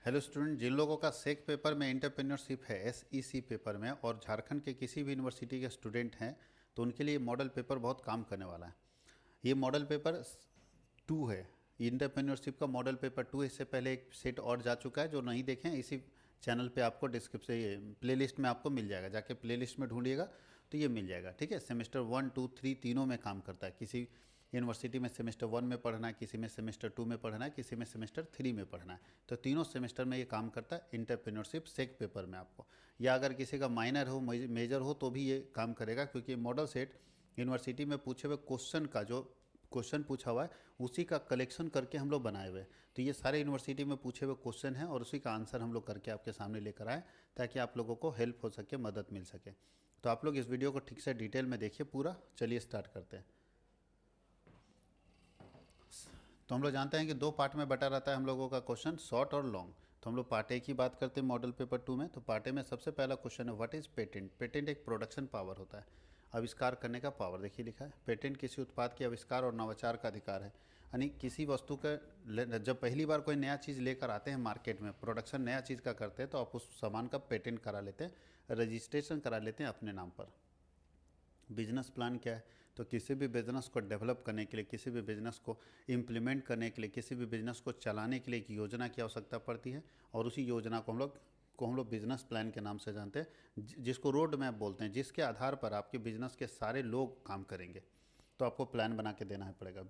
Hello student, जिन लोगों का सेक paper में एंटरप्रेन्योरशिप है एसईसी पेपर में और झारखंड के किसी भी यूनिवर्सिटी के स्टूडेंट हैं तो उनके लिए मॉडल पेपर बहुत काम करने वाला है। ये मॉडल पेपर 2 है। एंटरप्रेन्योरशिप का मॉडल पेपर 2 इससे पहले एक सेट और जा चुका है। जो नहीं देखें इसी चैनल पे आपको डिस्क्रिप्शन ये प्लेलिस्ट में आपको मिल जाएगा, जाके प्लेलिस्ट में ढूंढिएगा तो ये मिल जाएगा। ठीक है, सेमेस्टर 1, 2, 3 तीनों में काम करता है। किसी यूनिवर्सिटी में सेमेस्टर 1 में पढ़ना है, किसी में सेमेस्टर 2 में पढ़ना है, किसी में सेमेस्टर 3 में पढ़ना है, तो तीनों सेमेस्टर में ये काम करता है एंटरप्रेन्योरशिप सेक पेपर में आपको। या अगर किसी का माइनर हो मेजर हो तो भी ये काम करेगा, क्योंकि मॉडल सेट यूनिवर्सिटी में पूछे हुए क्वेश्चन का जो क्वेश्चन पूछा हुआ है उसी का कलेक्शन करके हम लोग बनाए हुए हैं। तो ये सारे यूनिवर्सिटी में पूछे हुए क्वेश्चन हैं और उसी का आंसर हम लोग करके आपके सामने लेकर आए, ताकि आप लोगों को हेल्प हो सके, मदद मिल सके। तो आप लोग इस वीडियो को ठीक से डिटेल में देखिए पूरा। चलिए स्टार्ट करते हैं। तो हम लोग जानते हैं कि दो पार्ट में बटा रहता है हम लोगों का क्वेश्चन, शॉर्ट और लॉन्ग। तो हम लोग पार्ट ए की बात करते हैं मॉडल पेपर 2 में। तो पार्ट ए में सबसे पहला क्वेश्चन है व्हाट इज़ पेटेंट। पेटेंट एक प्रोडक्शन पावर होता है, आविष्कार करने का पावर। देखिए लिखा है पेटेंट किसी उत्पाद के आविष्कार और नवाचार का अधिकार है। यानी किसी वस्तु का जब पहली बार कोई नया चीज़ लेकर आते हैं मार्केट में, प्रोडक्शन नया चीज़ का करते हैं, तो आप उस सामान का पेटेंट करा लेते हैं, रजिस्ट्रेशन करा लेते हैं अपने नाम पर। बिजनेस प्लान क्या है? तो किसी भी बिज़नेस को डेवलप करने के लिए, किसी भी बिज़नेस को इम्प्लीमेंट करने के लिए, किसी भी बिज़नेस को चलाने के लिए एक योजना की आवश्यकता पड़ती है, और उसी योजना को हम लोग बिज़नेस प्लान के नाम से जानते हैं, जिसको रोड मैप बोलते हैं, जिसके आधार पर आपके बिज़नेस के सारे लोग काम करेंगे। तो आपको प्लान बना के देना है पड़ेगा।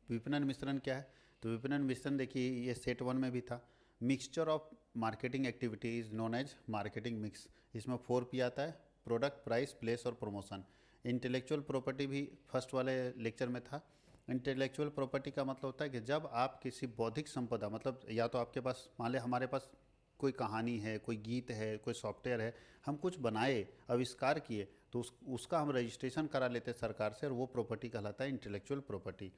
विपणन मिश्रण क्या है? तो विपणन मिश्रण देखिए ये सेट 1 में भी था। Mixture of marketing activity is known as marketing mix. इसमें 4P आता है, प्रोडक्ट, प्राइस, प्लेस और प्रमोशन। इंटेलेक्चुअल प्रॉपर्टी भी फर्स्ट वाले लेक्चर में था। इंटेलेक्चुअल प्रॉपर्टी का मतलब होता है कि जब आप किसी बौद्धिक संपदा, मतलब या तो आपके पास, मान लें हमारे पास कोई कहानी है, कोई गीत है, कोई सॉफ्टवेयर है, हम कुछ बनाए, आविष्कार किए, तो उसका हम रजिस्ट्रेशन करा लेते हैं सरकार से, और वो प्रॉपर्टी कहलाता है इंटेलेक्चुअल प्रॉपर्टी।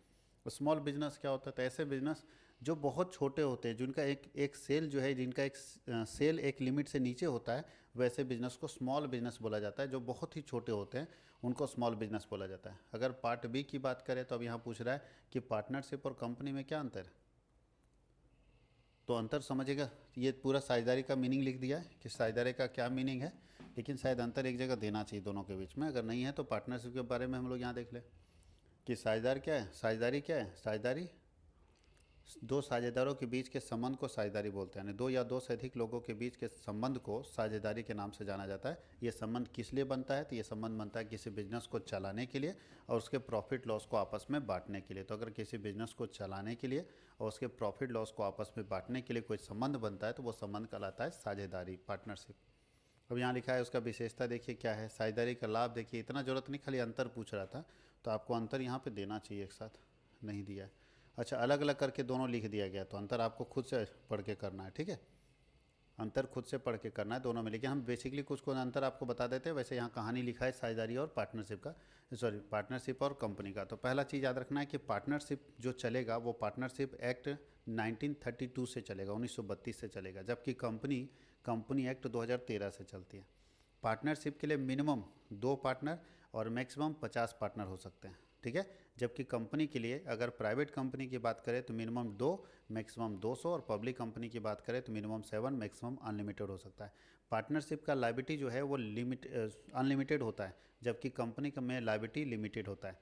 स्मॉल बिजनेस क्या होता है? तो ऐसे बिजनेस जो बहुत छोटे होते हैं, जिनका एक एक सेल जो है, जिनका एक सेल एक लिमिट से नीचे होता है, वैसे बिजनेस को स्मॉल बिजनेस बोला जाता है। जो बहुत ही छोटे होते हैं उनको स्मॉल बिजनेस बोला जाता है। अगर पार्ट बी की बात करें तो अब यहाँ पूछ रहा है कि पार्टनरशिप और कंपनी में क्या अंतर है। तो अंतर समझेगा, ये पूरा साझेदारी का मीनिंग लिख दिया है कि साझेदारी का क्या मीनिंग है, लेकिन शायद अंतर एक जगह देना चाहिए दोनों के बीच में। अगर नहीं है तो पार्टनरशिप के बारे में हम लोग यहाँ देख लें कि साझेदार क्या है, साझेदारी क्या है। साझेदारी दो साझेदारों के बीच के संबंध को साझेदारी बोलते हैं। यानी दो या दो से अधिक लोगों के बीच के संबंध को साझेदारी के नाम से जाना जाता है। ये संबंध किस लिए बनता है? तो ये संबंध बनता है किसी बिजनेस को चलाने के लिए और उसके प्रॉफिट लॉस को आपस में बांटने के लिए। तो अगर किसी बिजनेस को चलाने के लिए और उसके प्रॉफिट लॉस को आपस में बांटने के लिए कोई संबंध बनता है तो वो संबंध कहलाता है साझेदारी, पार्टनरशिप। अब यहाँ लिखा है उसका विशेषता देखिए क्या है। साझेदारी का लाभ देखिए, इतना जरूरत नहीं, खाली अंतर पूछ रहा था, तो आपको अंतर यहाँ पे देना चाहिए, एक साथ नहीं दिया है। अच्छा, अलग अलग करके दोनों लिख दिया गया, तो अंतर आपको खुद से पढ़ के करना है। ठीक है, अंतर खुद से पढ़ के करना है दोनों में। लेकिन हम बेसिकली कुछ को अंतर आपको बता देते हैं। वैसे यहाँ कहानी लिखा है साझेदारी और पार्टनरशिप का, सॉरी पार्टनरशिप और कंपनी का। तो पहला चीज़ याद रखना है कि पार्टनरशिप जो चलेगा वो पार्टनरशिप एक्ट 1932 से चलेगा, 1932 से चलेगा, जबकि कंपनी एक्ट 2013 से चलती है। पार्टनरशिप के लिए मिनिमम 2 पार्टनर और मैक्सिमम 50 पार्टनर हो सकते हैं। ठीक है, जबकि कंपनी के लिए, अगर प्राइवेट कंपनी की बात करें तो मिनिमम 2, मैक्सिमम 200, और पब्लिक कंपनी की बात करें तो मिनिमम 7, मैक्सिमम अनलिमिटेड हो सकता है। पार्टनरशिप का लायबिलिटी जो है वो अनलिमिटेड होता है, जबकि कंपनी का में लायबिलिटी लिमिटेड होता है।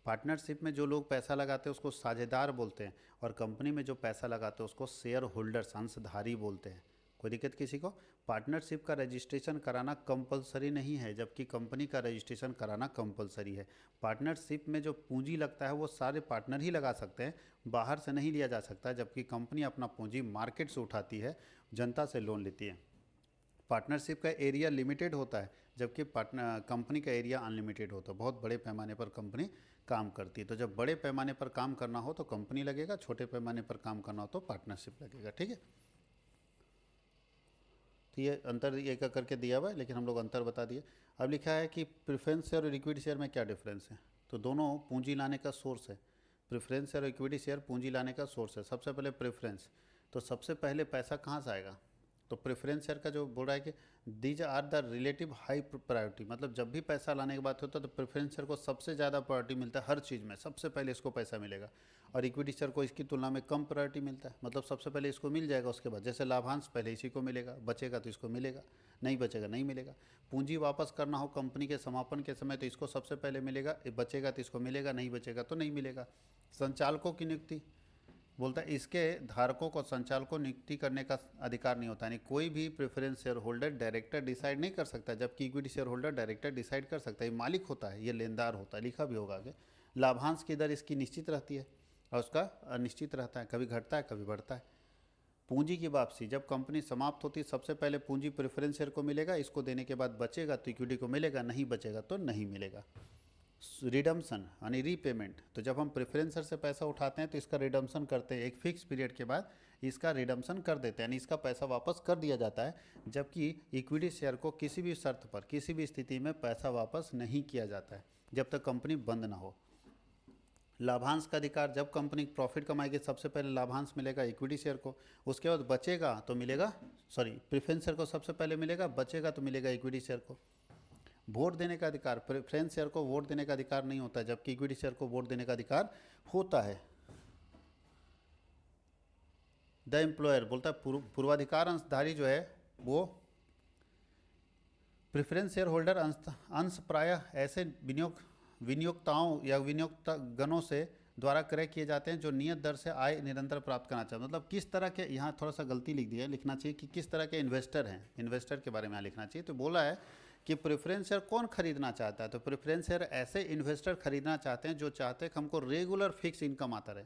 पार्टनरशिप में जो लोग पैसा लगाते हैं उसको साझेदार बोलते हैं, और कंपनी में जो पैसा लगाते हैं उसको शेयर होल्डर्स, अंशधारी बोलते हैं। कोई दिक्कत किसी को? पार्टनरशिप का रजिस्ट्रेशन कराना कंपलसरी नहीं है, जबकि कंपनी का रजिस्ट्रेशन कराना कंपलसरी है। पार्टनरशिप में जो पूंजी लगता है वो सारे पार्टनर ही लगा सकते हैं, बाहर से नहीं लिया जा सकता, जबकि कंपनी अपना पूंजी मार्केट से उठाती है, जनता से लोन लेती है। पार्टनरशिप का एरिया लिमिटेड होता है, जबकि कंपनी का एरिया अनलिमिटेड होता है। बहुत बड़े पैमाने पर कंपनी काम करती है। तो जब बड़े पैमाने पर काम करना हो तो कंपनी लगेगा, छोटे पैमाने पर काम करना हो तो पार्टनरशिप लगेगा। ठीक है, तो ये अंतर एक एक करके दिया हुआ है, लेकिन हम लोग अंतर बता दिए। अब लिखा है कि प्रेफरेंस शेयर और इक्विटी शेयर में क्या डिफरेंस है। तो दोनों पूंजी लाने का सोर्स है। प्रेफरेंस शेयर और इक्विटी शेयर पूंजी लाने का सोर्स है। सबसे पहले प्रेफरेंस, तो सबसे पहले पैसा कहाँ से आएगा? तो प्रेफरेंस शेयर का जो बोल रहा है कि these are the relative high priority, मतलब जब भी पैसा लाने की बात होता है तो प्रेफरेंस शेयर को सबसे ज़्यादा प्रायोरिटी मिलता है हर चीज़ में, सबसे पहले इसको पैसा मिलेगा। और इक्विटी शेयर को इसकी तुलना में कम प्रायोरिटी मिलता है, मतलब सबसे पहले इसको मिल जाएगा, उसके बाद जैसे लाभांश पहले इसी को मिलेगा, बचेगा तो इसको मिलेगा, नहीं बचेगा नहीं मिलेगा। पूंजी वापस करना हो कंपनी के समापन के समय तो इसको सबसे पहले मिलेगा, बचेगा तो इसको मिलेगा, नहीं बचेगा तो नहीं मिलेगा। संचालकों की नियुक्ति बोलता है इसके धारकों को संचालकों को नियुक्ति करने का अधिकार नहीं होता, यानी कोई भी preference share holder director decide नहीं कर सकता, जबकि equity share holder director decide कर सकता है। ये मालिक होता है, ये लेनदार होता है, लिखा भी होगा आगे। लाभांश की दर इसकी निश्चित रहती है और उसका अनिश्चित रहता है, कभी घटता है कभी बढ़ता है। पूंजी की वापसी, जब कंपनी समाप्त होती है सबसे पहले पूंजी प्रेफरेंस शेयर को मिलेगा, इसको देने के बाद बचेगा तो इक्विटी को मिलेगा, नहीं बचेगा तो नहीं मिलेगा। रिडम्सन यानी रीपेमेंट, तो जब हम प्रेफरेंस शेयर से पैसा उठाते हैं तो इसका रिडम्सन करते हैं, एक फिक्स पीरियड के बाद इसका रिडम्सन कर देते हैं, यानी इसका पैसा वापस कर दिया जाता है। जबकि इक्विटी शेयर को किसी भी शर्त पर किसी भी स्थिति में पैसा वापस नहीं किया जाता है जब तक कंपनी बंद ना हो। लाभांश का अधिकार, जब कंपनी प्रॉफिट कमाएगी सबसे पहले लाभांश मिलेगा इक्विटी शेयर को, उसके बाद बचेगा तो मिलेगा, प्रेफरेंस शेयर को सबसे पहले मिलेगा, बचेगा तो मिलेगा इक्विटी शेयर को। वोट देने का अधिकार, प्रेफरेंस शेयर को वोट देने का अधिकार नहीं होता, जबकि इक्विटी शेयर को वोट देने का अधिकार होता है। द एम्प्लॉयर बोलता है पूर्वाधिकार अंशधारी जो है वो प्रेफरेंस शेयर होल्डर अंश प्रायः ऐसे विनियोक्ताओं या विनियोक्तागणों से द्वारा क्रय किए जाते हैं जो नियत दर से आय निरंतर प्राप्त करना चाहते हैं। मतलब किस तरह के, यहाँ थोड़ा सा गलती लिख दिया है, लिखना चाहिए कि किस तरह के इन्वेस्टर हैं, इन्वेस्टर के बारे में यहाँ लिखना चाहिए। तो बोला है कि प्रेफरेंस शेयर कौन खरीदना चाहता है, तो प्रेफरेंस शेयर ऐसे इन्वेस्टर खरीदना चाहते हैं जो चाहते हैं कि हमको रेगुलर फिक्स इनकम आता रहे।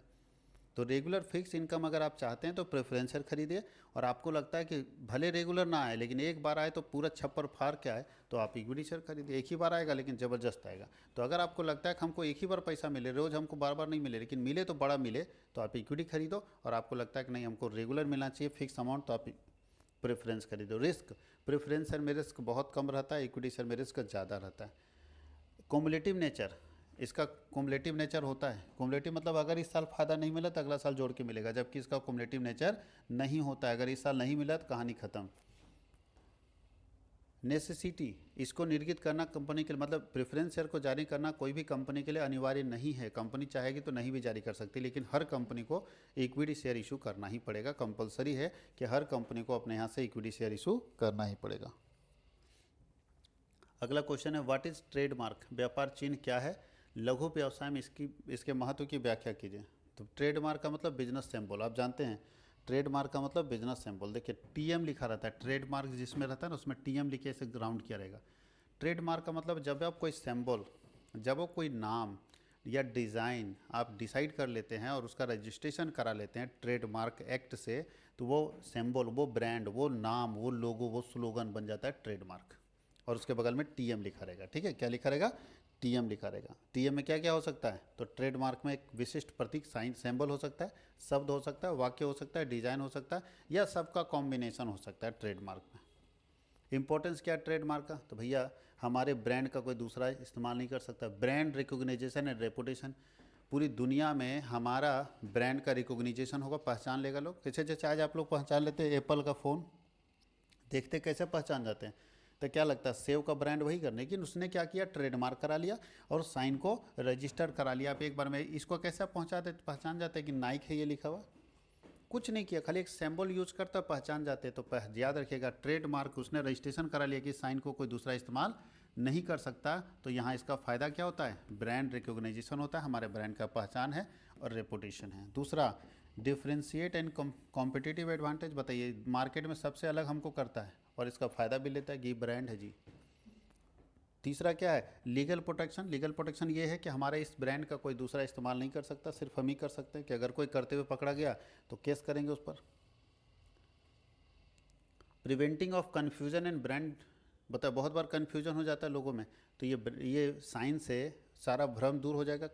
तो रेगुलर फिक्स इनकम अगर आप चाहते हैं तो प्रेफरेंस शेयर खरीदिए, और आपको लगता है कि भले रेगुलर ना आए लेकिन एक बार आए तो पूरा छप्पर फाड़ के आए तो आप इक्विटी शेयर खरीदिए। एक ही बार आएगा लेकिन ज़बरदस्त आएगा। तो अगर आपको लगता है कि हमको एक ही बार पैसा मिले, रोज़ हमको बार बार नहीं मिले लेकिन मिले तो बड़ा मिले, तो आप इक्विटी खरीदो। और आपको लगता है कि नहीं हमको रेगुलर मिलना चाहिए फिक्स अमाउंट, तो आप प्रेफरेंस खरीदो। रिस्क, प्रेफरेंस शेयर में रिस्क बहुत कम रहता है, इक्विटी शेयर में रिस्क ज़्यादा रहता है। कुमुलेटिव नेचर, इसका कुमुलेटिव नेचर होता है। कुमुलेटिव मतलब अगर इस साल फ़ायदा नहीं मिला तो अगला साल जोड़ के मिलेगा, जबकि इसका कुमुलेटिव नेचर नहीं होता है, अगर इस साल नहीं मिला तो कहानी ख़त्म। नेसेसिटी, इसको निर्गित करना कंपनी के लिए, मतलब प्रेफरेंस शेयर को जारी करना कोई भी कंपनी के लिए अनिवार्य नहीं है। कंपनी चाहेगी तो नहीं भी जारी कर सकती, लेकिन हर कंपनी को इक्विटी शेयर इशू करना ही पड़ेगा। कंपलसरी है कि हर कंपनी को अपने यहाँ से इक्विटी शेयर इशू करना ही पड़ेगा। अगला क्वेश्चन है व्हाट इज़ ट्रेडमार्क, व्यापार चिन्ह क्या है, लघु व्यवसाय में इसके महत्व की व्याख्या कीजिए। तो ट्रेडमार्क का मतलब बिजनेस सिंबल, आप जानते हैं ट्रेडमार्क का मतलब बिजनेस सिंबल। देखिए टीएम लिखा रहता है, ट्रेडमार्क जिसमें रहता है ना उसमें टीएम लिखे इसे ग्राउंड किया रहेगा। ट्रेडमार्क का मतलब जब आप कोई सिंबल, जब वो कोई नाम या डिज़ाइन आप डिसाइड कर लेते हैं और उसका रजिस्ट्रेशन करा लेते हैं ट्रेडमार्क एक्ट से, तो वो सिंबल, वो ब्रांड, वो नाम, वो लोगो, वो स्लोगन बन जाता है ट्रेडमार्क। और उसके बगल में टीएम लिखा रहेगा। ठीक है, क्या लिखा रहेगा, टीएम लिखा रहेगा। टीएम में क्या क्या हो सकता है, तो ट्रेडमार्क में एक विशिष्ट प्रतीक, साइन, सिंबल हो सकता है, शब्द हो सकता है, वाक्य हो सकता है, डिजाइन हो सकता है, या सबका कॉम्बिनेशन हो सकता है ट्रेडमार्क में। इंपॉर्टेंस क्या है ट्रेडमार्क का, तो भैया हमारे ब्रांड का कोई दूसरा इस्तेमाल नहीं कर सकता। ब्रांड रिकॉग्नाइजेशन एंड रेपुटेशन, पूरी दुनिया में हमारा ब्रांड का रिकॉग्नाइजेशन होगा, पहचान लेगा लोग। कैसे, जैसे आज आप लोग पहचान लेते हैं एप्पल का फ़ोन, देखते कैसे पहचान जाते हैं, तो क्या लगता है सेव का ब्रांड वही करने, लेकिन उसने क्या किया, ट्रेडमार्क करा लिया और साइन को रजिस्टर करा लिया। आप एक बार में इसको कैसे पहुंचाते, पहचान जाते हैं कि नाइक है ये लिखा हुआ, कुछ नहीं किया, खाली एक सिंबल यूज करता पहचान जाते। तो याद रखिएगा ट्रेडमार्क उसने रजिस्ट्रेशन करा लिया कि साइन को कोई दूसरा इस्तेमाल नहीं कर सकता। तो यहाँ इसका फ़ायदा क्या होता है, ब्रांड रिकॉग्नाइजेशन होता है, हमारे ब्रांड का पहचान है और रेपुटेशन है। दूसरा डिफ्रेंशिएट एंड कॉम्पिटिटिव एडवांटेज, बताइए मार्केट में सबसे अलग हमको करता है और इसका फ़ायदा भी लेता है कि ब्रांड है जी। तीसरा क्या है, लीगल प्रोटेक्शन। लीगल प्रोटेक्शन ये है कि हमारे इस ब्रांड का कोई दूसरा इस्तेमाल नहीं कर सकता, सिर्फ हम ही कर सकते हैं, कि अगर कोई करते हुए पकड़ा गया तो केस करेंगे उस पर। Preventing of confusion and brand, बताए बहुत बार कन्फ्यूजन हो जाता है लोगों में, तो ये साइन से सारा भ्रम दूर हो जाएगा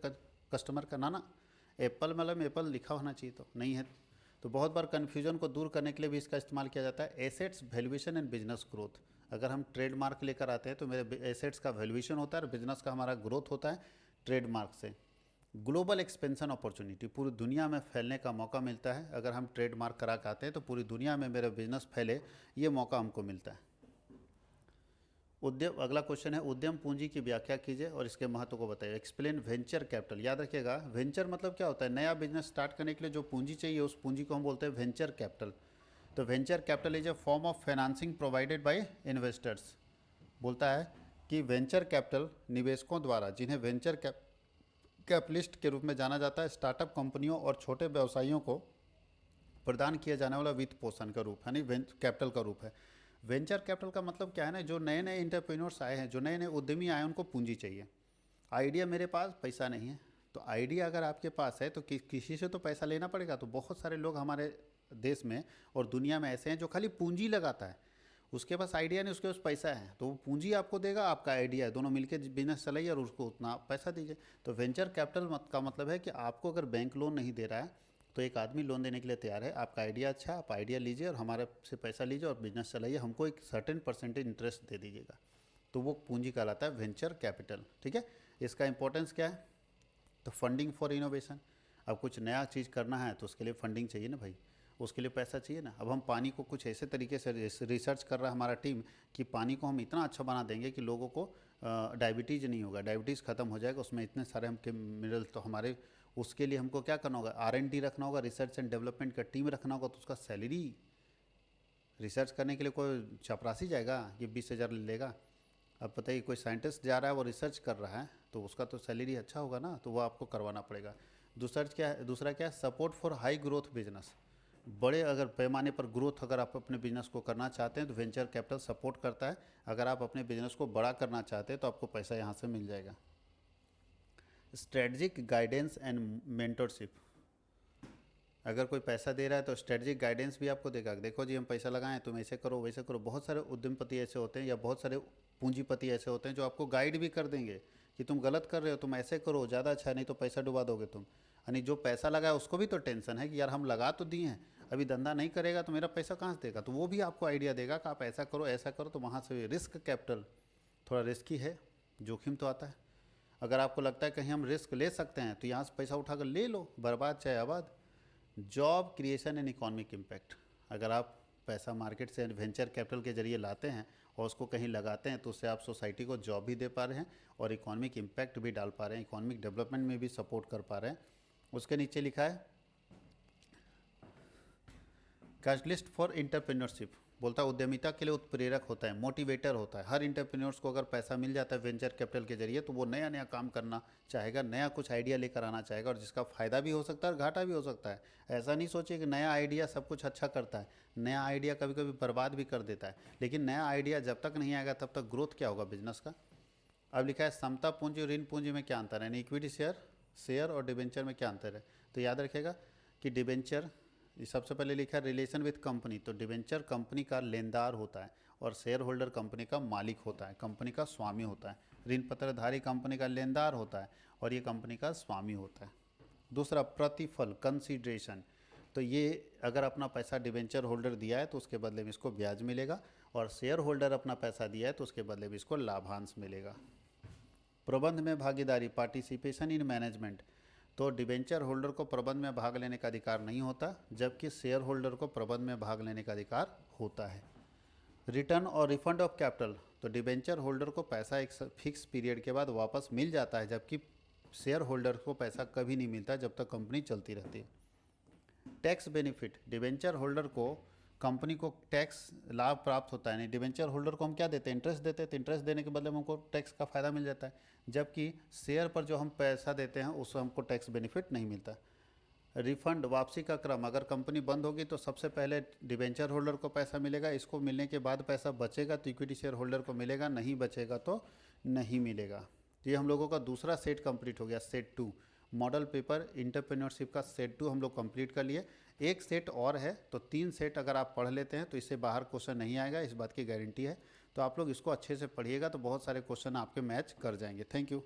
कस्टमर का। ना एप्पल मतलब एप्पल लिखा होना चाहिए, तो नहीं है, तो बहुत बार कन्फ्यूजन को दूर करने के लिए भी इसका इस्तेमाल किया जाता है। Assets valuation and business growth, अगर हम ट्रेडमार्क लेकर आते हैं तो मेरे एसेट्स का वैल्यूएशन होता है और बिजनेस का हमारा ग्रोथ होता है ट्रेडमार्क से। ग्लोबल एक्सपेंशन अपॉर्चुनिटी, पूरी दुनिया में फैलने का मौका मिलता है। अगर हम ट्रेडमार्क करा के आते हैं तो पूरी दुनिया में मेरा बिजनेस फैले, ये मौका हमको मिलता है। उद्यम, अगला क्वेश्चन है उद्यम पूंजी की व्याख्या कीजिए और इसके महत्व को बताइए। Explain venture capital. याद रखिएगा वेंचर मतलब क्या होता है, नया बिजनेस स्टार्ट करने के लिए जो पूंजी चाहिए उस पूंजी को हम बोलते हैं वेंचर कैपिटल। तो venture capital is a form of financing provided by investors. बोलता है कि वेंचर कैपिटल निवेशकों द्वारा, जिन्हें वेंचर कैपिटलिस्ट के रूप में जाना जाता है, स्टार्टअप कंपनियों और छोटे व्यवसायियों को प्रदान किया जाने वाला वित्त पोषण का रूप है, यानी कैपिटल का रूप है। वेंचर कैपिटल का मतलब क्या है ना, जो नए नए इंटरप्रेन्योर्स आए हैं, जो नए नए उद्यमी आए हैं, उनको पूंजी चाहिए। आइडिया मेरे पास, पैसा नहीं है, तो आइडिया अगर आपके पास है तो किसी से तो पैसा लेना पड़ेगा। तो बहुत सारे लोग हमारे देश में और दुनिया में ऐसे हैं जो खाली पूंजी लगाता है, उसके पास आइडिया नहीं, उसके पास पैसा है, तो वो पूंजी आपको देगा, आपका आइडिया है, दोनों मिलकर बिजनेस चलाइए और उसको उतना पैसा दीजिए। तो वेंचर कैपिटल का मतलब है कि आपको अगर बैंक लोन नहीं दे रहा है तो एक आदमी लोन देने के लिए तैयार है। आपका आइडिया अच्छा है, आप आइडिया लीजिए और हमारे से पैसा लीजिए और बिजनेस चलाइए, हमको एक सर्टेन परसेंटेज इंटरेस्ट दे दीजिएगा, तो वो पूंजी कहलाता है वेंचर कैपिटल। ठीक है, इसका इंपॉर्टेंस क्या है, तो फंडिंग फॉर इनोवेशन। अब कुछ नया चीज़ करना है तो उसके लिए फंडिंग चाहिए ना भाई, उसके लिए पैसा चाहिए ना। अब हम पानी को कुछ ऐसे तरीके से रिसर्च कर रहा है हमारा टीम कि पानी को हम इतना अच्छा बना देंगे कि लोगों को डायबिटीज़ नहीं होगा, डायबिटीज़ ख़त्म हो जाएगा, उसमें इतने सारे हम के मिनरल, तो हमारे उसके लिए हमको क्या करना होगा, R&D रखना होगा, रिसर्च एंड डेवलपमेंट का टीम रखना होगा। तो उसका सैलरी, रिसर्च करने के लिए कोई चपरासी जाएगा कि 20,000 लेगा। अब बताइए कोई साइंटिस्ट जा रहा है, वो रिसर्च कर रहा है, तो उसका तो सैलरी अच्छा होगा ना, तो वो आपको करवाना पड़ेगा। दूसरा क्या है, support for high growth business. बड़े अगर पैमाने पर ग्रोथ अगर आप अपने बिजनेस को करना चाहते हैं तो वेंचर कैपिटल सपोर्ट करता है। अगर आप अपने बिजनेस को बड़ा करना चाहते हैं तो आपको पैसा यहाँ से मिल जाएगा। स्ट्रेटजिक गाइडेंस एंड मेंटरशिप, अगर कोई पैसा दे रहा है तो स्ट्रेटजिक गाइडेंस भी आपको देगा। देखो जी हम पैसा लगाएं, तुम ऐसे करो वैसे करो। बहुत सारे उद्यमपति ऐसे होते हैं या बहुत सारे पूंजीपति ऐसे होते हैं जो आपको गाइड भी कर देंगे कि तुम गलत कर रहे हो, तुम ऐसे करो ज़्यादा अच्छा है, नहीं तो पैसा डुबा दोगे तुम। यानी जो पैसा लगाया उसको भी तो टेंशन है कि यार हम लगा तो दिए हैं, अभी धंधा नहीं करेगा तो मेरा पैसा कहाँ से देगा। तो वो भी आपको आइडिया देगा कि आप ऐसा करो, तो वहाँ से रिस्क कैपिटल थोड़ा रिस्की है, जोखिम तो आता है। अगर आपको लगता है कहीं हम रिस्क ले सकते हैं तो यहाँ से पैसा उठाकर ले लो, बर्बाद चाहे आबाद। Job creation and economic impact, अगर आप पैसा मार्केट से वेंचर कैपिटल के जरिए लाते हैं और उसको कहीं लगाते हैं तो उससे आप सोसाइटी को जॉब भी दे पा रहे हैं और इकोनॉमिक इम्पैक्ट भी डाल पा रहे हैं, इकोनॉमिक डेवलपमेंट में भी सपोर्ट कर पा रहे हैं। उसके नीचे लिखा है कैटलिस्ट फॉर एंटरप्रेन्योरशिप, बोलता है उद्यमिता के लिए उत्प्रेरक होता है, मोटिवेटर होता है। हर एंटरप्रेन्योर्स को अगर पैसा मिल जाता है वेंचर कैपिटल के जरिए तो वो नया नया काम करना चाहेगा, नया कुछ आइडिया लेकर आना चाहेगा और जिसका फ़ायदा भी हो सकता है और घाटा भी हो सकता है। ऐसा नहीं सोचिए कि नया आइडिया सब कुछ अच्छा करता है, नया आइडिया कभी कभी बर्बाद भी कर देता है। लेकिन नया आइडिया जब तक नहीं आएगा तब तक ग्रोथ क्या होगा बिजनेस का। अब लिखा है समता पूंजी और ऋण पूंजी में क्या अंतर है, यानी इक्विटी शेयर और डिबेंचर में क्या अंतर है। तो याद रखेगा कि डिबेंचर, ये सबसे पहले लिखा है रिलेशन विथ कंपनी, तो डिबेंचर कंपनी का लेनदार होता है और शेयर होल्डर कंपनी का मालिक होता है, कंपनी का स्वामी होता है। ऋण पत्रधारी कंपनी का लेनदार होता है और ये कंपनी का स्वामी होता है। दूसरा प्रतिफल, कंसीडरेशन, तो ये अगर अपना पैसा डिबेंचर होल्डर दिया है तो उसके बदले में इसको ब्याज मिलेगा और शेयर होल्डर अपना पैसा दिया है तो उसके बदले में इसको लाभांश मिलेगा। प्रबंध में भागीदारी, पार्टिसिपेशन इन मैनेजमेंट, तो डिबेंचर होल्डर को प्रबंध में भाग लेने का अधिकार नहीं होता जबकि शेयर होल्डर को प्रबंध में भाग लेने का अधिकार होता है। रिटर्न और रिफंड ऑफ कैपिटल, तो डिबेंचर होल्डर को पैसा एक फिक्स पीरियड के बाद वापस मिल जाता है जबकि शेयर होल्डर को पैसा कभी नहीं मिलता जब तक कंपनी चलती रहती है। टैक्स बेनिफिट, डिबेंचर होल्डर को कंपनी को टैक्स लाभ प्राप्त होता है, नहीं डिबेंचर होल्डर को हम क्या देते हैं, इंटरेस्ट देते हैं, तो इंटरेस्ट देने के बदले में हमको टैक्स का फ़ायदा मिल जाता है, जबकि शेयर पर जो हम पैसा देते हैं उससे हमको टैक्स बेनिफिट नहीं मिलता। रिफंड, वापसी का क्रम, अगर कंपनी बंद होगी तो सबसे पहले डिबेंचर होल्डर को पैसा मिलेगा, इसको मिलने के बाद पैसा बचेगा तो इक्विटी शेयर होल्डर को मिलेगा, नहीं बचेगा तो नहीं मिलेगा। तो ये हम लोगों का दूसरा सेट कंप्लीट हो गया, सेट 2 मॉडल पेपर एंटरप्रेन्योरशिप का सेट 2 हम लोग कंप्लीट कर लिए। एक सेट और है, तो 3 सेट अगर आप पढ़ लेते हैं तो इससे बाहर क्वेश्चन नहीं आएगा, इस बात की गारंटी है। तो आप लोग इसको अच्छे से पढ़िएगा तो बहुत सारे क्वेश्चन आपके मैच कर जाएंगे। Thank you.